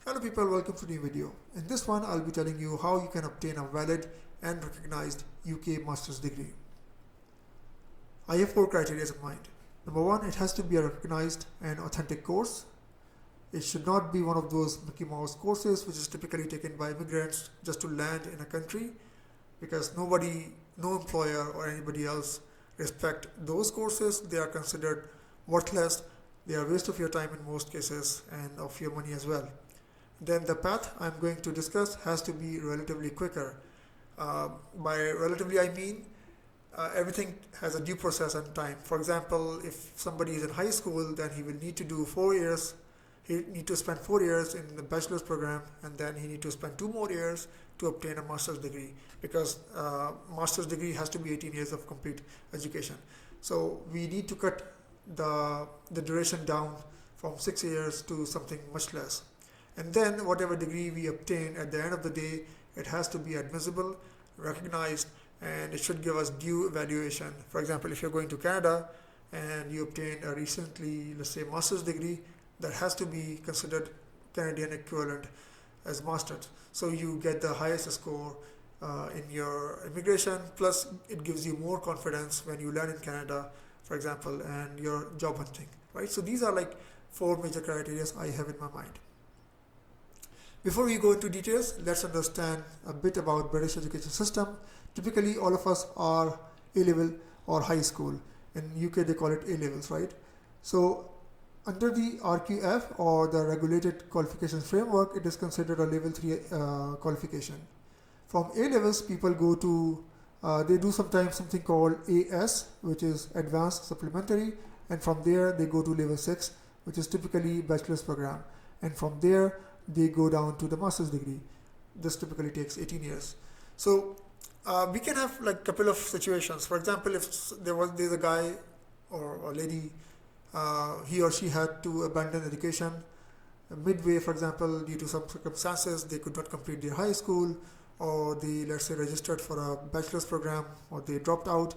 Hello people, welcome to a new video. In this one, I'll be telling you how you can obtain a valid and recognized UK master's degree. I have 4 criteria in mind. Number 1, it has to be a recognized and authentic course. It should not be one of those Mickey Mouse courses which is typically taken by immigrants just to land in a country, because no employer or anybody else respect those courses. They are considered worthless. They are a waste of your time in most cases and of your money as well. Then the path I'm going to discuss has to be relatively quicker. By relatively I mean everything has a due process and time. For example, if somebody is in high school, then he will need to do 4 years. He need to spend 4 years in the bachelor's program, and then he need to spend 2 more years to obtain a master's degree, because master's degree has to be 18 years of complete education. So we need to cut the duration down from 6 years to something much less. And then whatever degree we obtain at the end of the day, it has to be admissible, recognized, and it should give us due evaluation. For example, if you're going to Canada and you obtain a recently, let's say, master's degree, that has to be considered Canadian equivalent as master's. So you get the highest score in your immigration, plus it gives you more confidence when you land in Canada, for example, and your job hunting, right? So these are like 4 major criteria I have in my mind. Before we go into details, let's understand a bit about British education system. Typically, all of us are A-level or high school. In UK, they call it A-levels, right? So under the RQF, or the Regulated Qualifications Framework, it is considered a level 3 qualification. From A-levels, people go to, they do sometimes something called AS, which is Advanced Supplementary, and from there they go to level 6, which is typically bachelor's program. And from there, they go down to the master's degree. This typically takes 18 years. So we can have like a couple of situations. For example, if there's a guy or a lady, he or she had to abandon education midway, for example, due to some circumstances. They could not complete their high school, or they, let's say, registered for a bachelor's program, or they dropped out.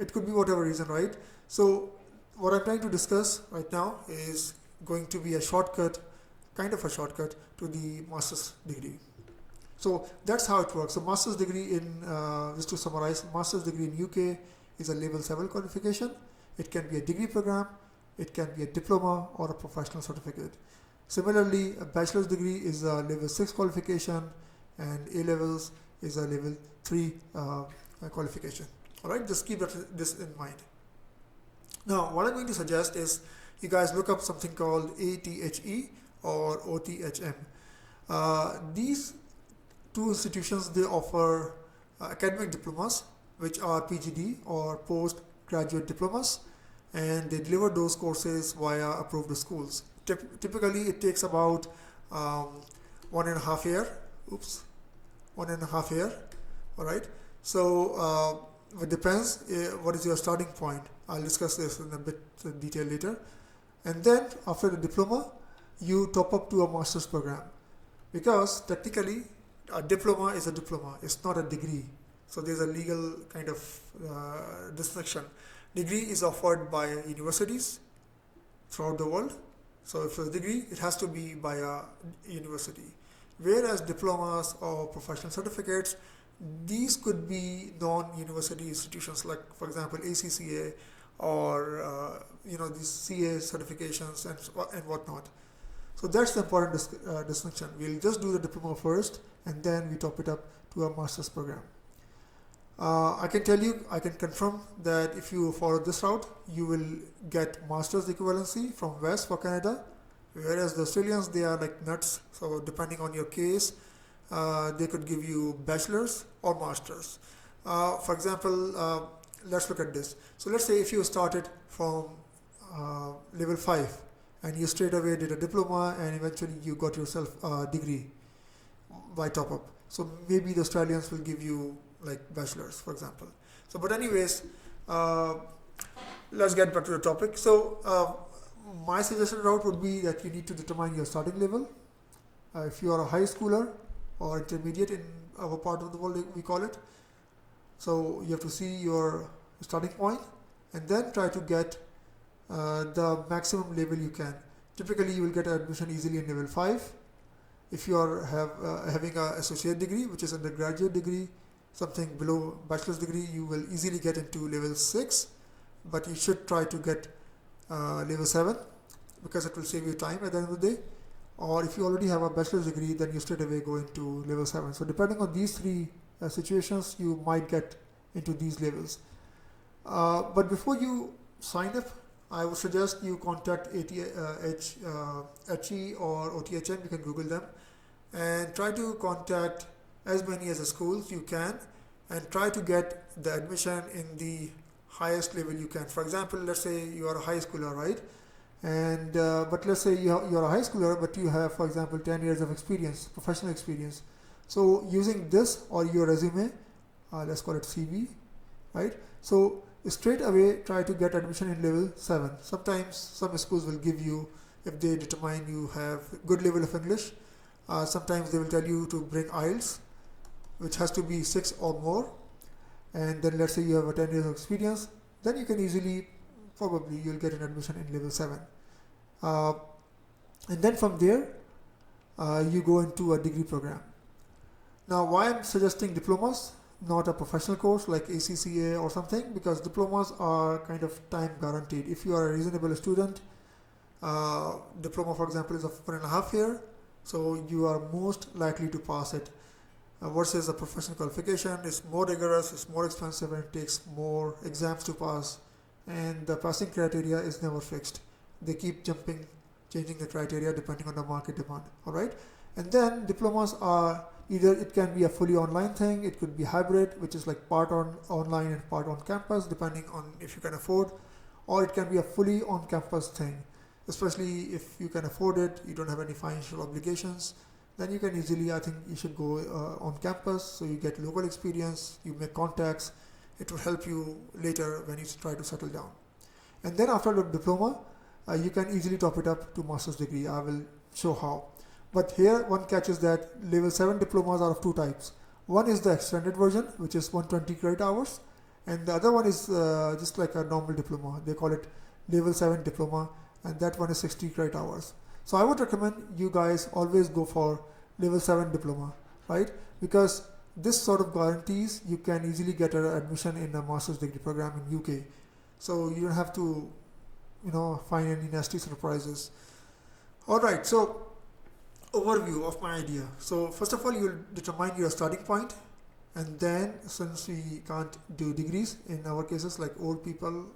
It could be whatever reason, right? So what I'm trying to discuss right now is going to be a shortcut, kind of a shortcut to the master's degree. So that's how it works. So master's degree in, just to summarize, master's degree in UK is a level 7 qualification. It can be a degree program, it can be a diploma, or a professional certificate. Similarly, a bachelor's degree is a level 6 qualification, and A-levels is a level 3 qualification. Alright, just keep this in mind. Now, what I'm going to suggest is you guys look up something called ATHE or OTHM. These 2 institutions, they offer academic diplomas, which are PGD or postgraduate diplomas, and they deliver those courses via approved schools. Typically, it takes about 1.5 year. 1.5 year. All right. So it depends. What is your starting point? I'll discuss this in a bit detail later. And then after the diploma, you top up to a master's program, because technically a diploma is a diploma. It's not a degree. So there's a legal kind of distinction. Degree is offered by universities throughout the world. So if it's a degree, it has to be by a university. Whereas diplomas or professional certificates, these could be non-university institutions, like for example ACCA or these CA certifications and whatnot. So that's the important distinction. We'll just do the diploma first, and then we top it up to a master's program. I can confirm that if you follow this route, you will get master's equivalency from West for Canada, whereas the Australians, they are like nuts. So depending on your case, they could give you bachelor's or master's. For example, let's look at this. So let's say if you started from level 5 and you straight away did a diploma, and eventually you got yourself a degree by top up. So maybe the Australians will give you like bachelor's, for example. So but anyways, let's get back to the topic. So my suggested route would be that you need to determine your starting level. If you are a high schooler or intermediate in our part of the world, we call it. So you have to see your starting point and then try to get the maximum level you can. Typically, you will get admission easily in level 5, If you are having an associate degree, which is undergraduate degree, something below bachelor's degree, you will easily get into level 6, but you should try to get level 7 because it will save you time at the end of the day. Or if you already have a bachelor's degree, then you straight away go into level 7. So depending on these three situations, you might get into these levels. But before you sign up, I would suggest you contact HE or OTHM, you can Google them, and try to contact as many as the schools you can and try to get the admission in the highest level you can. For example, let's say you are a high schooler, right? And but let's say you're a high schooler, but you have, for example, 10 years of experience, professional experience. So using this or your resume, let's call it CV, right? So straight away try to get admission in level 7. Sometimes some schools will give you, if they determine you have good level of English, sometimes they will tell you to bring IELTS, which has to be 6 or more. And then let's say you have a 10 years of experience, then you can easily, probably you'll get an admission in level 7. And then from there, you go into a degree program. Now, why I'm suggesting diplomas, not a professional course like ACCA or something, because diplomas are kind of time guaranteed. If you are a reasonable student, diploma, for example, is of 1.5 year, so you are most likely to pass it. Versus a professional qualification is more rigorous, it's more expensive, and it takes more exams to pass. And the passing criteria is never fixed. They keep changing the criteria depending on the market demand. All right. And then diplomas are either, it can be a fully online thing, it could be hybrid, which is like part online and part on campus, depending on if you can afford, or it can be a fully on campus thing. Especially if you can afford it, you don't have any financial obligations, then you can easily, I think you should go on campus, so you get local experience, you make contacts. It will help you later when you try to settle down. And then after the diploma, you can easily top it up to master's degree. I will show how. But here one catch is that level 7 diplomas are of two types. One is the extended version, which is 120 credit hours, and the other one is just like a normal diploma. They call it level 7 diploma, and that one is 60 credit hours. So I would recommend you guys always go for level 7 diploma, right? Because this sort of guarantees you can easily get an admission in a master's degree program in UK. So you don't have to, find any nasty surprises. Alright, so overview of my idea. So first of all, you'll determine your starting point, and then since we can't do degrees in our cases like old people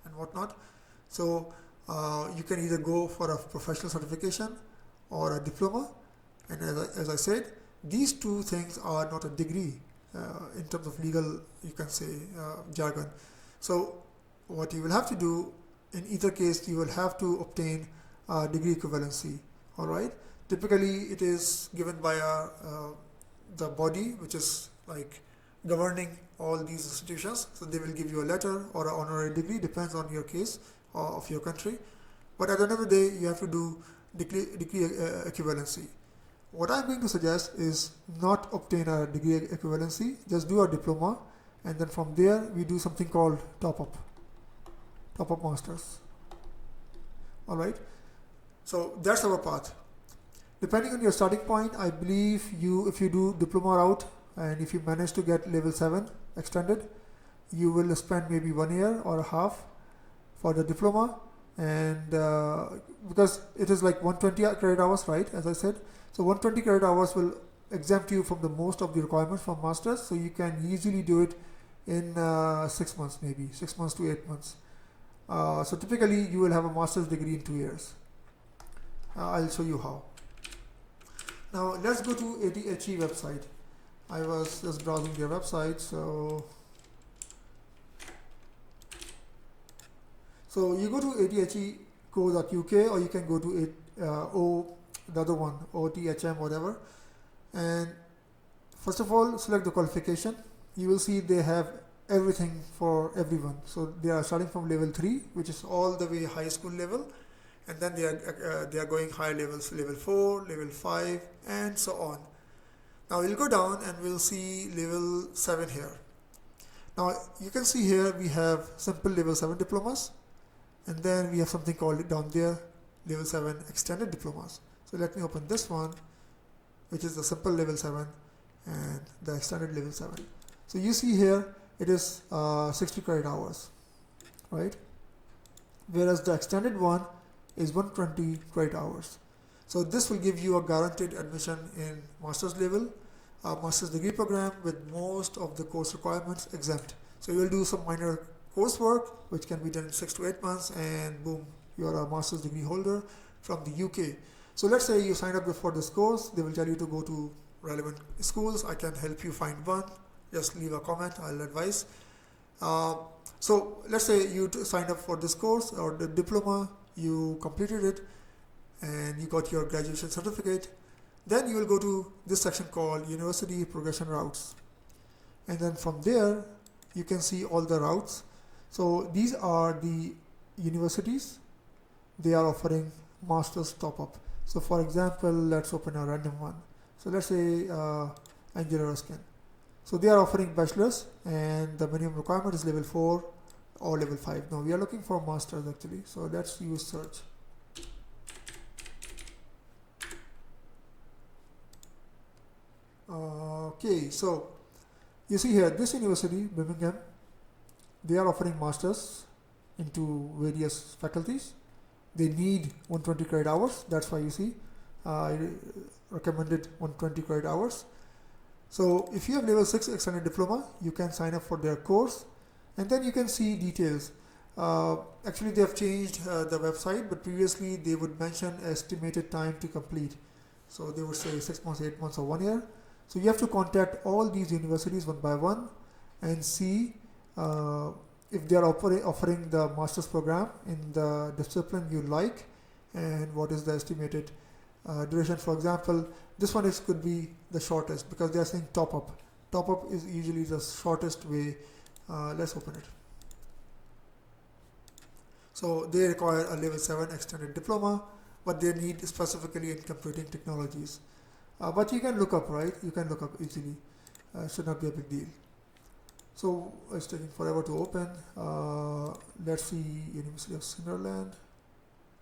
and whatnot, so you can either go for a professional certification or a diploma. And as I said, these two things are not a degree in terms of legal, you can say, jargon. So what you will have to do in either case, you will have to obtain a degree equivalency. All right. Typically, it is given by the body which is like governing all these institutions. So they will give you a letter or an honorary degree, depends on your case of your country. But at the end of the day, you have to do degree equivalency. What I'm going to suggest is not obtain a degree equivalency, just do a diploma, and then from there we do something called top-up masters. All right. So that's our path. Depending on your starting point, I believe if you do diploma route and if you manage to get level 7 extended, you will spend maybe 1 year or a half for the diploma, and because it is like 120 credit hours, right, as I said. So 120 credit hours will exempt you from the most of the requirements from masters, so you can easily do it in 6 months, maybe 6 months to 8 months. So typically you will have a master's degree in 2 years. I'll show you how. Now let's go to ATHE website. I was just browsing their website, so you go to atheco.uk, or you can go to the other one, OTHM, whatever. And first of all, select the qualification. You will see they have everything for everyone. So they are starting from level 3, which is all the way high school level, and then they are going higher levels, level 4, level 5, and so on. Now we'll go down and we'll see level 7 here. Now you can see here we have simple level 7 diplomas, and then we have something called down there level 7 extended diplomas. So let me open this one, which is the simple level 7 and the extended level 7. So you see here it is 60 credit hours, right? Whereas the extended one is 120 credit hours. So this will give you a guaranteed admission in master's level, master's degree program with most of the course requirements exempt. So you will do some minor coursework which can be done in 6 to 8 months, and boom, you are a master's degree holder from the UK. So let's say you sign up for this course, they will tell you to go to relevant schools. I can help you find one. Just leave a comment, I'll advise. So let's say you signed up for this course or the diploma, you completed it and you got your graduation certificate. Then you will go to this section called University Progression Routes, and then from there you can see all the routes. So these are the universities, they are offering master's top-up. So for example, let's open a random one. So let's say Angela Ruskin. So they are offering bachelor's and the minimum requirement is level 4 or level 5. Now we are looking for masters actually, so let's use search. Okay, so you see here this university, Birmingham, they are offering masters into various faculties. They need 120 credit hours, that's why you see I recommended 120 credit hours. So if you have level 6 extended diploma, you can sign up for their course and then you can see details. Actually they have changed the website, but previously they would mention estimated time to complete. So they would say 6 months, 8 months or 1 year. So you have to contact all these universities one by one and see if they are offering the master's program in the discipline you like and what is the estimated duration. For example, this one could be the shortest because they are saying top up. Top up is usually the shortest way. Let's open it. So they require a level 7 extended diploma, but they need specifically in computing technologies. But you can look up, right? You can look up easily. Should not be a big deal. So it's taking forever to open. Let's see University of Sunderland.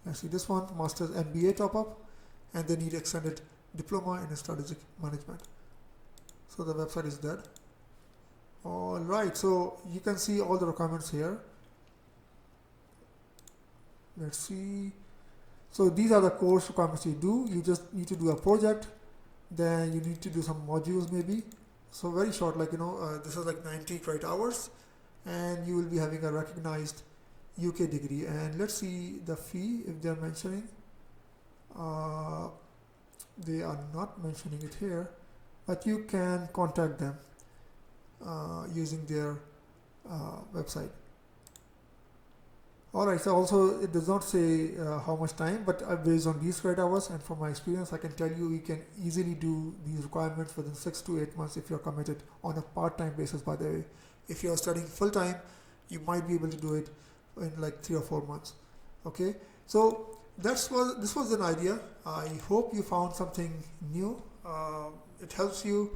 Let's see this one, Master's MBA top up, and they need extended diploma in strategic management. So the website is dead. All right, so you can see all the requirements here. Let's see. So these are the course requirements you do. You just need to do a project. Then you need to do some modules maybe. So very short, like this is like 90 credit hours, and you will be having a recognized UK degree. And let's see the fee if they are mentioning. They are not mentioning it here, but you can contact them using their website. Alright, so also it does not say how much time, but based on these credit hours and from my experience, I can tell you can easily do these requirements within 6 to 8 months if you're committed on a part-time basis, by the way. If you're studying full-time, you might be able to do it in like 3 or 4 months. Okay, so this was an idea. I hope you found something new. It helps you.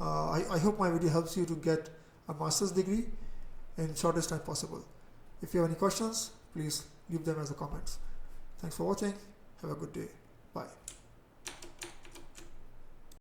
I hope my video helps you to get a master's degree in shortest time possible. If you have any questions, please leave them as a comments. Thanks for watching. Have a good day.